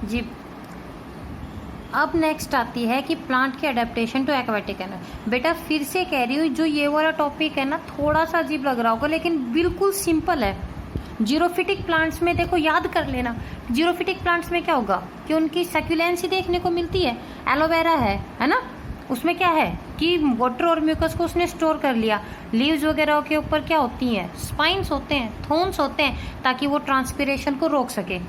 जी। अब नेक्स्ट आती है कि प्लांट की अडेप्टेशन टू एक्वेटिक एनवायरनमेंट। बेटा फिर से कह रही हूँ, जो ये वाला टॉपिक है ना, थोड़ा सा अजीब लग रहा होगा लेकिन बिल्कुल सिंपल है। जीरोफिटिक प्लांट्स में देखो, याद कर लेना, जीरोफिटिक प्लांट्स में क्या होगा कि उनकी सक्यूलेंसी देखने को मिलती है। एलोवेरा है ना, उसमें क्या है कि वाटर और म्यूकस को उसने स्टोर कर लिया। लीव्स वगैरह के ऊपर क्या होती हैं, स्पाइन्स होते हैं, थोन्स होते हैं, ताकि वो ट्रांसपिरेशन को रोक सके।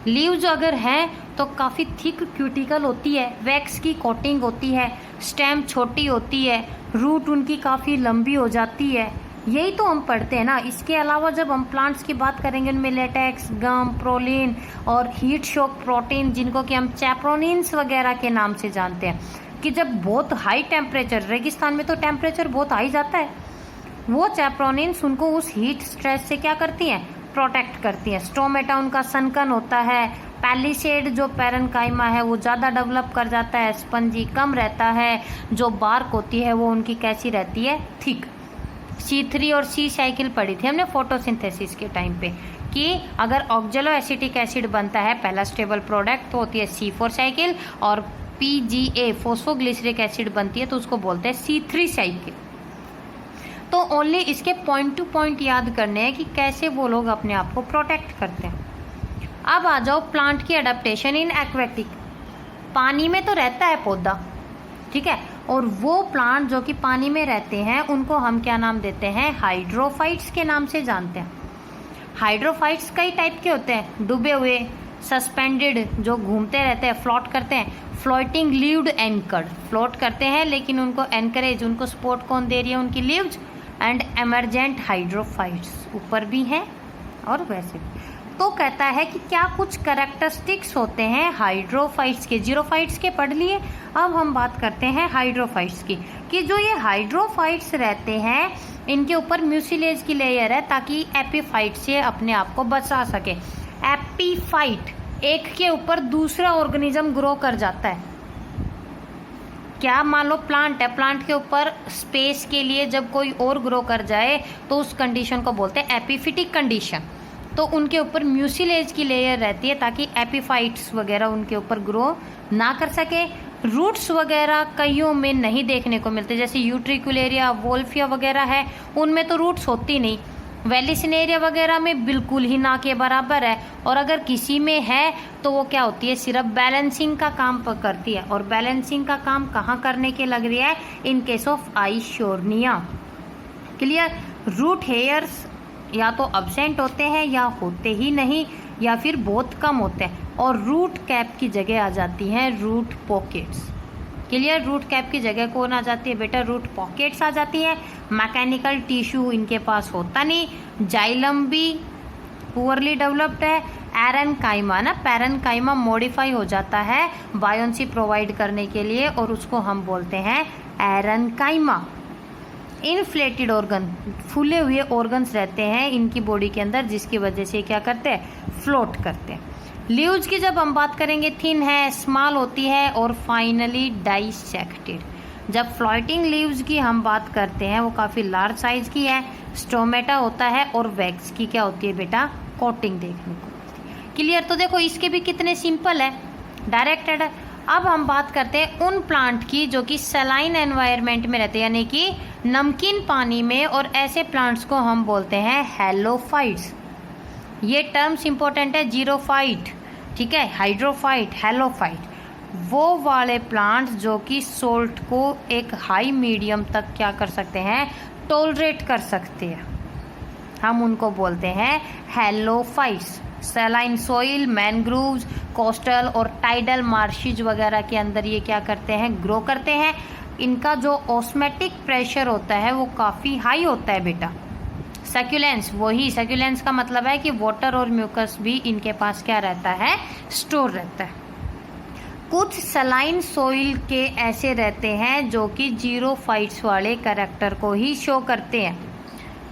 लीव्स अगर हैं तो काफ़ी थिक क्यूटिकल होती है, वैक्स की कोटिंग होती है, स्टेम छोटी होती है, रूट उनकी काफ़ी लंबी हो जाती है। यही तो हम पढ़ते हैं ना। इसके अलावा जब हम प्लांट्स की बात करेंगे, उनमें लेटेक्स, गम, प्रोलीन और हीट शॉक प्रोटीन, जिनको कि हम चैप्रोनिन्स वगैरह के नाम से जानते हैं, कि जब बहुत हाई टेम्परेचर, रेगिस्तान में तो टेम्परेचर बहुत हाई जाता है, वो चैप्रोनिन्स उनको उस हीट स्ट्रेस से क्या करती हैं, प्रोटेक्ट करती हैं। स्टोमेटा उनका सनकन होता है। पैलिसेड जो पैरेन्काइमा है वो ज़्यादा डेवलप कर जाता है, स्पंजी कम रहता है। जो बार्क होती है वो उनकी कैसी रहती है, थिक। C3 और C साइकिल पढ़ी थी हमने फोटोसिंथेसिस के टाइम पे, कि अगर ऑक्जेलो एसिटिक एसिड बनता है पहला स्टेबल प्रोडक्ट तो होती है C4 साइकिल, और PGA फोस्फोग्लिसरिक एसिड बनती है तो उसको बोलते हैं C3 साइकिल। तो ओनली इसके पॉइंट टू पॉइंट याद करने हैं कि कैसे वो लोग अपने आप को प्रोटेक्ट करते हैं। अब आ जाओ प्लांट की अडेप्टेशन इन एक्वेटिक। पानी में तो रहता है पौधा, ठीक है, और वो प्लांट जो कि पानी में रहते हैं उनको हम क्या नाम देते हैं, हाइड्रोफाइट्स के नाम से जानते हैं। हाइड्रोफाइट्स कई टाइप के होते हैं, डूबे हुए, सस्पेंडेड जो घूमते रहते हैं, फ्लोट करते हैं, फ्लोटिंग लीव्ड एंकर्ड, फ्लोट करते हैं लेकिन उनको एनकरेज, उनको सपोर्ट कौन दे रही है, उनकी लीव्स, एंड एमरजेंट हाइड्रोफाइट्स ऊपर भी हैं और वैसे भी। तो कहता है कि क्या कुछ कैरेक्टरिस्टिक्स होते हैं हाइड्रोफाइट्स के। जीरोफाइट्स के पढ़ लिए, अब हम बात करते हैं हाइड्रोफाइट्स की, कि जो ये हाइड्रोफाइट्स रहते हैं इनके ऊपर म्यूसिलेज की लेयर है ताकि एपीफाइट से अपने आप को बचा सके। एपीफाइट, एक के ऊपर दूसरा ऑर्गेनिज्म ग्रो कर जाता है। क्या, मान लो प्लांट है, प्लांट के ऊपर स्पेस के लिए जब कोई और ग्रो कर जाए तो उस कंडीशन को बोलते हैं एपीफिटिक कंडीशन। तो उनके ऊपर म्यूसिलेज की लेयर रहती है ताकि एपीफाइट्स वगैरह उनके ऊपर ग्रो ना कर सके। रूट्स वगैरह कईयों में नहीं देखने को मिलते, जैसे यूट्रिकुलेरिया, वोल्फिया वगैरह है, उनमें तो रूट्स होती नहीं। वेलिसिनेरिया वगैरह में बिल्कुल ही ना के बराबर है, और अगर किसी में है तो वो क्या होती है, सिर्फ बैलेंसिंग का काम करती है। और बैलेंसिंग का काम कहाँ करने के लग रही है, in case of Eichhornia. Clear. Root hairs या तो अब्सेंट होते हैं या होते ही नहीं, या फिर बहुत कम होते हैं, और रूट कैप की जगह आ जाती हैं root pockets. Clear. Root cap की जगह कौन आ जाती है बेटा, रूट पॉकेट्स आ जाती हैं। मैकेनिकल टिश्यू इनके पास होता नहीं। जाइलम भी पुअरली डेवलप्ड है। एरेनकाइमा ना, पैरेनकाइमा मॉडिफाई हो जाता है बायोन्सी प्रोवाइड करने के लिए, और उसको हम बोलते हैं एरेनकाइमा। इन्फ्लेटेड ऑर्गन, फूले हुए ऑर्गन्स रहते हैं इनकी बॉडी के अंदर, जिसकी वजह से क्या करते हैं, फ्लोट करते हैं। लीव्स की जब हम बात करेंगे, थिन है, स्मॉल होती है, और फाइनली डाइसेक्टेड। जब फ्लोटिंग लीव्स की हम बात करते हैं वो काफ़ी लार्ज साइज की है। स्टोमेटा होता है, और वैक्स की क्या होती है बेटा, कोटिंग देखने को मिलती है। क्लियर। तो देखो इसके भी कितने सिंपल है, डायरेक्टेड है। अब हम बात करते हैं उन प्लांट की जो कि सलाइन एनवायरनमेंट में रहते हैं, यानी कि नमकीन पानी में, और ऐसे प्लांट्स को हम बोलते हैं हेलोफाइट्स। ये टर्म्स इंपॉर्टेंट है, जीरोफाइट, ठीक है, हाइड्रोफाइट, हेलोफाइट, वो वाले प्लांट्स जो कि सोल्ट को एक हाई मीडियम तक क्या कर सकते हैं, टॉलरेट कर सकते हैं, हम उनको बोलते हैं halophytes. Saline soil, mangroves, coastal और टाइडल मार्शिज वगैरह के अंदर ये क्या करते हैं, ग्रो करते हैं। इनका जो ऑस्मेटिक प्रेशर होता है वो काफ़ी हाई होता है बेटा। सक्यूलेंस, वही सक्यूलेंस का मतलब है कि वाटर और म्यूकस भी इनके पास क्या रहता है, स्टोर रहता है। कुछ सलाइन सोइल के ऐसे रहते हैं जो कि जीरोफाइट्स वाले कैरेक्टर को ही शो करते हैं।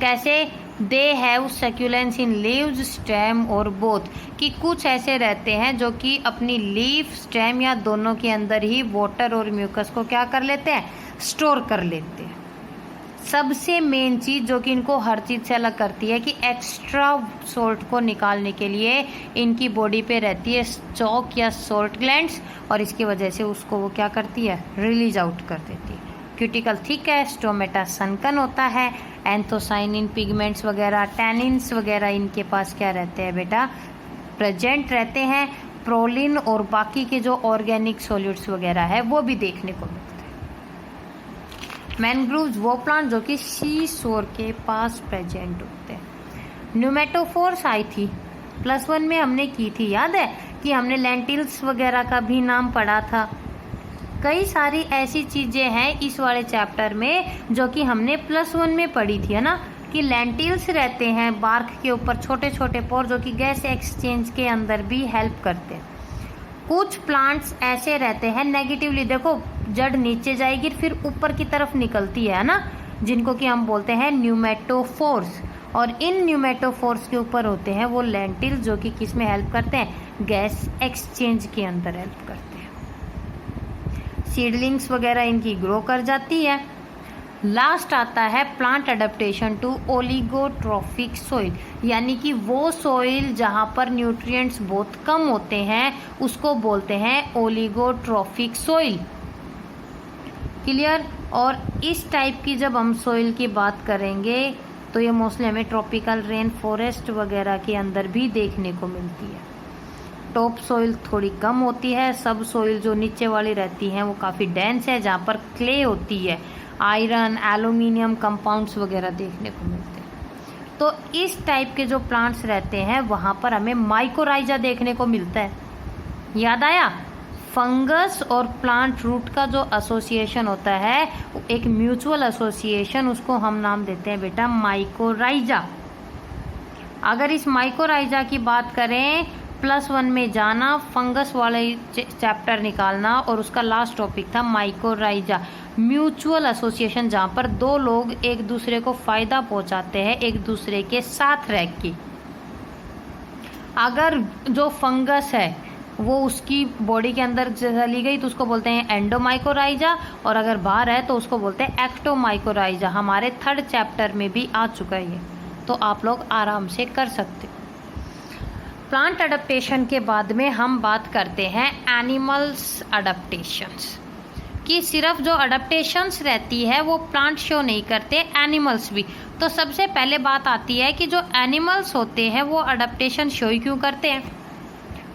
कैसे, they have succulence in leaves, stem और बोथ, कि कुछ ऐसे रहते हैं जो कि अपनी लीफ, स्टेम या दोनों के अंदर ही वाटर और म्यूकस को क्या कर लेते हैं, स्टोर कर लेते हैं। सबसे मेन चीज़ जो कि इनको हर चीज़ से अलग करती है कि एक्स्ट्रा सोल्ट को निकालने के लिए इनकी बॉडी पे रहती है चॉक या सोल्ट ग्लैंड्स, और इसकी वजह से उसको वो क्या करती है, रिलीज आउट कर देती है। क्यूटिकल थिक है, स्टोमेटा सनकन होता है, एंथोसाइनिन पिगमेंट्स वगैरह, टैनिन्स वगैरह इनके पास क्या रहते हैं बेटा, प्रेजेंट रहते हैं। प्रोलिन और बाकी के जो ऑर्गेनिक सॉल्यूट्स वगैरह है वो भी देखने को मिलते हैं। मैनग्रोव्स वो प्लांट जो कि सी शोर के पास प्रेजेंट होते हैं। न्यूमेटोफोर्स आई थी +1 में हमने की थी, याद है कि हमने लेंटिल्स वगैरह का भी नाम पढ़ा था। कई सारी ऐसी चीज़ें हैं इस वाले चैप्टर में जो कि हमने +1 में पढ़ी थी, है ना, कि लेंटिल्स रहते हैं बार्क के ऊपर छोटे छोटे पोर जो कि गैस एक्सचेंज के अंदर भी हेल्प करते हैं। कुछ प्लांट्स ऐसे रहते हैं नेगेटिवली, देखो जड़ नीचे जाएगी फिर ऊपर की तरफ निकलती है ना, जिनको कि हम बोलते हैं न्यूमेटोफोर्स, और इन न्यूमेटोफोर्स के ऊपर होते हैं वो लेंटिल्स जो कि किस में हेल्प करते हैं, गैस एक्सचेंज के अंदर हेल्प करते हैं। सीडलिंग्स वगैरह इनकी ग्रो कर जाती है। लास्ट आता है plant adaptation to oligotrophic soil, यानी कि वो सॉइल जहाँ पर न्यूट्रिएंट्स बहुत कम होते हैं उसको बोलते हैं ओलिगोट्रॉफिक सॉइल। क्लियर। और इस टाइप की जब हम सॉइल की बात करेंगे तो ये मोस्टली हमें ट्रॉपिकल रेन फॉरेस्ट वगैरह के अंदर भी देखने को मिलती है। टॉप सॉइल थोड़ी कम होती है, सब सॉइल जो नीचे वाली रहती हैं वो काफ़ी डेंस है, जहाँ पर क्ले होती है, आयरन एल्यूमिनियम कंपाउंड्स वगैरह देखने को मिलते हैं। तो इस टाइप के जो प्लांट्स रहते हैं वहाँ पर हमें माइकोराइजा देखने को मिलता है। याद आया, फंगस और प्लांट रूट का जो एसोसिएशन होता है, एक म्यूचुअल एसोसिएशन, उसको हम नाम देते हैं बेटा माइकोराइजा। अगर इस माइकोराइजा की बात करें, +1 में जाना, फंगस वाले चैप्टर निकालना, और उसका लास्ट टॉपिक था माइकोराइजा, म्यूचुअल एसोसिएशन, जहाँ पर दो लोग एक दूसरे को फायदा पहुँचाते हैं एक दूसरे के साथ रह के। अगर जो फंगस है वो उसकी बॉडी के अंदर चली गई तो उसको बोलते हैं एंडोमाइकोराइजा, और अगर बाहर है तो उसको बोलते हैं एक्टोमाइकोराइजा। हमारे 3rd चैप्टर में भी आ चुका है ये, तो आप लोग आराम से कर सकते हो। प्लांट अडेप्टेशन के बाद में हम बात करते हैं एनिमल्स अडेप्टेशंस, कि सिर्फ जो अडेप्टेशंस रहती है वो प्लांट शो नहीं करते, एनिमल्स भी। तो सबसे पहले बात आती है कि जो एनिमल्स होते हैं वो अडेप्टेशन शो ही क्यों करते हैं,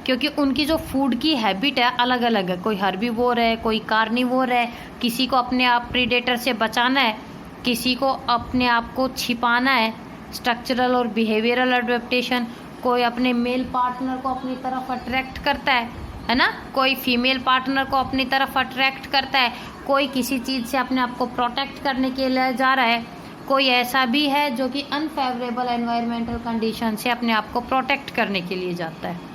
क्योंकि उनकी जो फूड की हैबिट है अलग अलग है। कोई हर्बीवोर है, कोई कार्निवोर है, किसी को अपने आप प्रीडेटर से बचाना है, किसी को अपने आप को छिपाना है, स्ट्रक्चरल और बिहेवियरल अडेप्टेशन। कोई अपने मेल पार्टनर को अपनी तरफ अट्रैक्ट करता है ना, कोई फीमेल पार्टनर को अपनी तरफ अट्रैक्ट करता है, कोई किसी चीज़ से अपने आप को प्रोटेक्ट करने के लिए जा रहा है, कोई ऐसा भी है जो कि अनफेवरेबल एनवायरमेंटल कंडीशन से अपने आप को प्रोटेक्ट करने के लिए जाता है।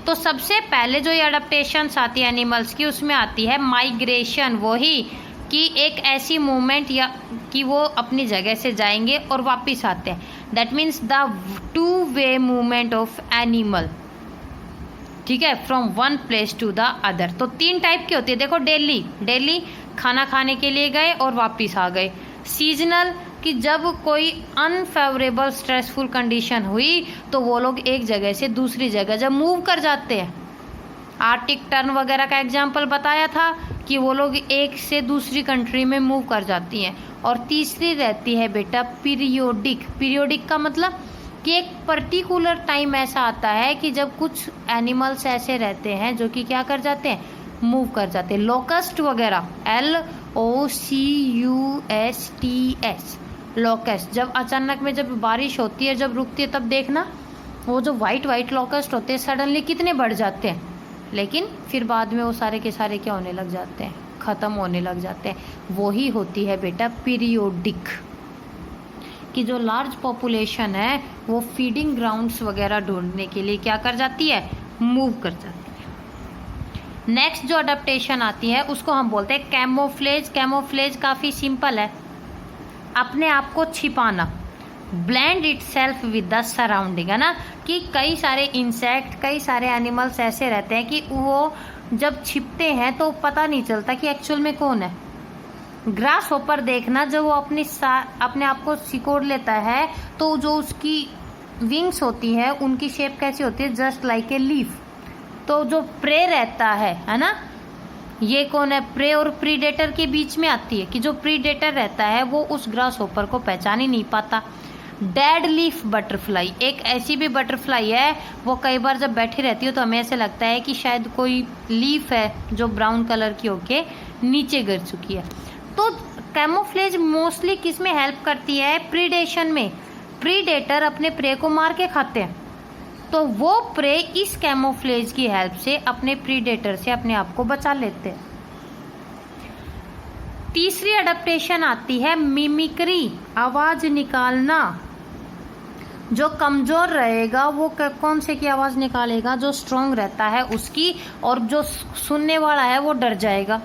तो सबसे पहले जो ये अडेप्टेशंस आती है एनिमल्स की, उसमें आती है माइग्रेशन, वही कि एक ऐसी मूवमेंट या कि वो अपनी जगह से जाएंगे और वापस आते हैं। That means the two way movement of animal, ठीक है, from one place to the other. तो 3 टाइप की होती है, देखो, डेली खाना खाने के लिए गए और वापस आ गए। सीजनल, कि जब कोई अनफेवरेबल स्ट्रेसफुल कंडीशन हुई तो वो लोग एक जगह से दूसरी जगह जब मूव कर जाते हैं। आर्टिक टर्न वगैरह का एग्जाम्पल बताया था कि वो लोग एक से दूसरी कंट्री में मूव कर जाती हैं। और तीसरी रहती है बेटा पीरियोडिक का मतलब कि एक पर्टिकुलर टाइम ऐसा आता है कि जब कुछ एनिमल्स ऐसे रहते हैं जो कि क्या कर जाते हैं, मूव कर जाते हैं। लोकस्ट वगैरह, LOCUSTS, लोकस्ट, जब अचानक में जब बारिश होती है, जब रुकती है, तब देखना वो जो वाइट लोकस्ट होते हैं सडनली कितने बढ़ जाते हैं, लेकिन फिर बाद में वो सारे के सारे क्या होने लग जाते हैं, ख़त्म होने लग जाते हैं। वही होती है बेटा पीरियोडिक, कि जो लार्ज पॉपुलेशन है वो फीडिंग ग्राउंड्स वगैरह ढूंढने के लिए क्या कर जाती है, मूव कर जाती है। नेक्स्ट जो अडेप्टेशन आती है उसको हम बोलते हैं कैमोफ्लेज। कैमोफ्लेज काफ़ी सिंपल है, अपने आप को छिपाना, blend it self with the surrounding, है ना, कि कई सारे इंसेक्ट, कई सारे एनिमल्स ऐसे रहते हैं कि वो जब छिपते हैं तो पता नहीं चलता कि एक्चुअल में कौन है। ग्रास होपर देखना, जब वो अपने आप को सिकोड़ लेता है तो जो उसकी विंग्स होती है उनकी शेप कैसी होती है, जस्ट लाइक ए लीफ। तो जो प्रे रहता है ना, ये कौन है, प्रे और प्रीडेटर के बीच में आती है कि जो प्रीडेटर रहता है वो उस ग्रास होपर को पहचान ही नहीं पाता। डेड लीफ बटरफ्लाई एक ऐसी भी बटरफ्लाई है, वो कई बार जब बैठी रहती है तो हमें ऐसे लगता है कि शायद कोई लीफ है जो ब्राउन कलर की होके नीचे गिर चुकी है। तो कैमोफ्लेज मोस्टली किस में हेल्प करती है, प्रीडेशन में। प्रीडेटर अपने प्रे को मार के खाते हैं, तो वो प्रे इस कैमोफ्लेज की हेल्प से अपने प्रीडेटर से अपने आप को बचा लेते हैं। तीसरी अडेप्टेशन आती है मिमिक्री, आवाज निकालना। जो कमजोर रहेगा वो कौन से की आवाज निकालेगा, जो स्ट्रांग रहता है उसकी, और जो सुनने वाला है वो डर जाएगा।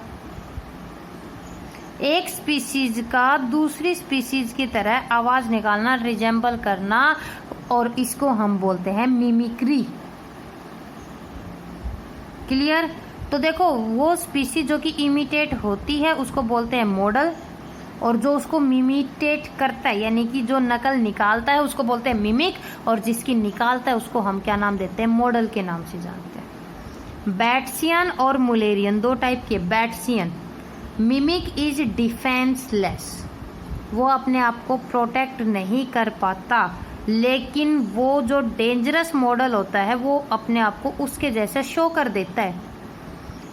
एक स्पीसीज का दूसरी स्पीसीज की तरह आवाज निकालना, रिजेंबल करना, और इसको हम बोलते हैं मिमिक्री। क्लियर। तो देखो, वो स्पीसीज जो कि इमिटेट होती है उसको बोलते हैं मॉडल, और जो उसको मिमिटेट करता है यानी कि जो नकल निकालता है उसको बोलते हैं मिमिक, और जिसकी निकालता है उसको हम क्या नाम देते हैं, मॉडल के नाम से जानते हैं। बैट्सियन और मुलेरियन दो टाइप के। बैट्सियन, मिमिक इज डिफेंसलेस, वो अपने आप को प्रोटेक्ट नहीं कर पाता, लेकिन वो जो डेंजरस मॉडल होता है वो अपने आप को उसके जैसे शो कर देता है।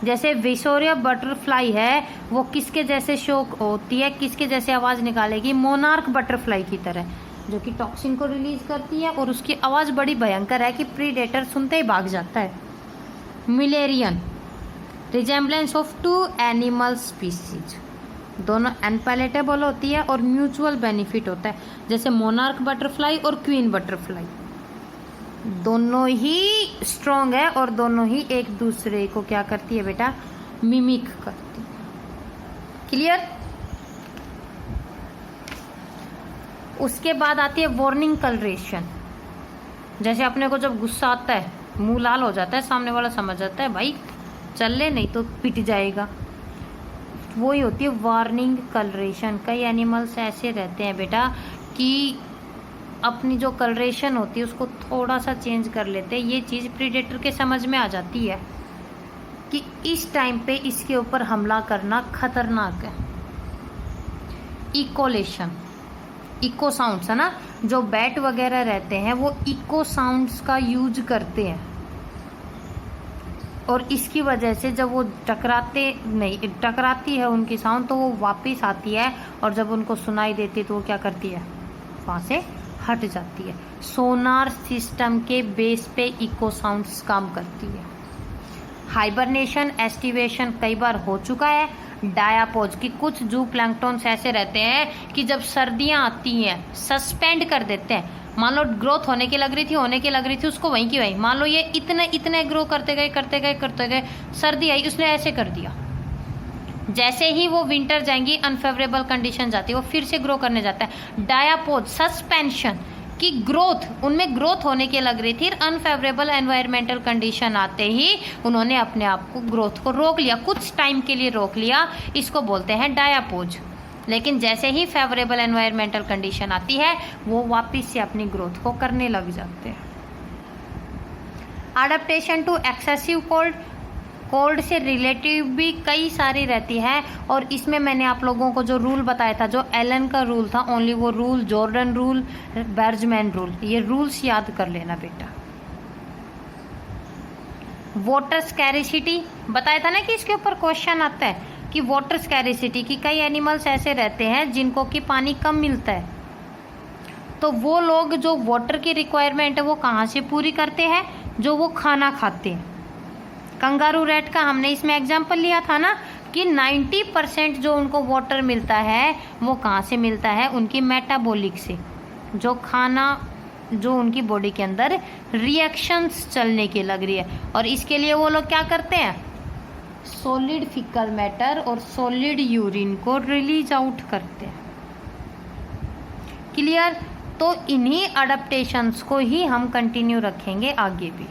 जैसे विक्टोरिया बटरफ्लाई है, वो किसके जैसे शो होती है, किसके जैसे आवाज निकालेगी, मोनार्क बटरफ्लाई की तरह, जो कि टॉक्सिन को रिलीज करती है और उसकी आवाज बड़ी भयंकर है कि प्रीडेटर सुनते ही भाग जाता है। Mullerian, resemblance of two animal species, दोनों अनपैलेटेबल होती है और म्यूचुअल बेनिफिट होता है। जैसे मोनार्क बटरफ्लाई और क्वीन बटरफ्लाई दोनों ही स्ट्रॉन्ग है और दोनों ही एक दूसरे को क्या करती है बेटा, मिमिक करती है। क्लियर। उसके बाद आती है वार्निंग कलरेशन। जैसे अपने को जब गुस्सा आता है, मुंह लाल हो जाता है, सामने वाला समझ जाता है भाई चल ले नहीं तो पिट जाएगा, वही होती है वार्निंग कलरेशन। कई एनिमल्स ऐसे रहते हैं बेटा कि अपनी जो कलरेशन होती है उसको थोड़ा सा चेंज कर लेते हैं। ये चीज़ प्रीडेटर के समझ में आ जाती है कि इस टाइम पे इसके ऊपर हमला करना खतरनाक है। इकोलेशन, इको साउंड्स है ना, जो बैट वगैरह रहते हैं वो इको साउंड्स का यूज करते हैं, और इसकी वजह से जब वो टकराती है उनकी साउंड तो वो वापस आती है, और जब उनको सुनाई देती है तो वो क्या करती है, वहाँ से हट जाती है। सोनार सिस्टम के बेस पे इको साउंड्स काम करती है। हाइबरनेशन, एस्टिवेशन कई बार हो चुका है। डायापोज की कुछ जू प्लैंक्टन्स ऐसे रहते हैं कि जब सर्दियाँ आती हैं सस्पेंड कर देते हैं। मान लो ग्रोथ होने की लग रही थी उसको वहीं की वहीं, मान लो ये इतने ग्रो करते गए, सर्दी आई उसने ऐसे कर दिया। जैसे ही वो विंटर जाएंगी, अनफेवरेबल कंडीशन जाती है, वो फिर से ग्रो करने जाता है। डायापोज, सस्पेंशन की ग्रोथ, उनमें ग्रोथ होने की लग रही थी, अनफेवरेबल एनवायरमेंटल कंडीशन आते ही उन्होंने अपने आप को ग्रोथ को रोक लिया, कुछ टाइम के लिए रोक लिया, इसको बोलते हैं डायापोज। लेकिन जैसे ही फेवरेबल एनवायरमेंटल कंडीशन आती है वो वापस से अपनी ग्रोथ को करने लग जाते हैं। Adaptation to excessive cold, cold से रिलेटिव भी कई सारी रहती है, और इसमें मैंने आप लोगों को जो रूल बताया था, जो एलन का रूल था, ओनली वो रूल, जॉर्डन रूल, बर्जमैन रूल, ये रूल्स याद कर लेना बेटा। वाटर स्कैरिसिटी बताया था ना कि इसके ऊपर क्वेश्चन आता है कि वाटर स्कैरिसिटी की कई एनिमल्स ऐसे रहते हैं जिनको कि पानी कम मिलता है, तो वो लोग जो वाटर की रिक्वायरमेंट है वो कहाँ से पूरी करते हैं, जो वो खाना खाते हैं। कंगारू रैट का हमने इसमें एग्जाम्पल लिया था ना कि 90% जो उनको वाटर मिलता है वो कहाँ से मिलता है, उनकी मेटाबॉलिक से, जो खाना जो उनकी बॉडी के अंदर रिएक्शंस चलने की लग रही है, और इसके लिए वो लोग क्या करते हैं, सॉलिड फीकल मैटर और सॉलिड यूरिन को रिलीज आउट करते हैं। क्लियर। तो इन्हीं अडेप्टेशंस को ही हम कंटिन्यू रखेंगे आगे भी।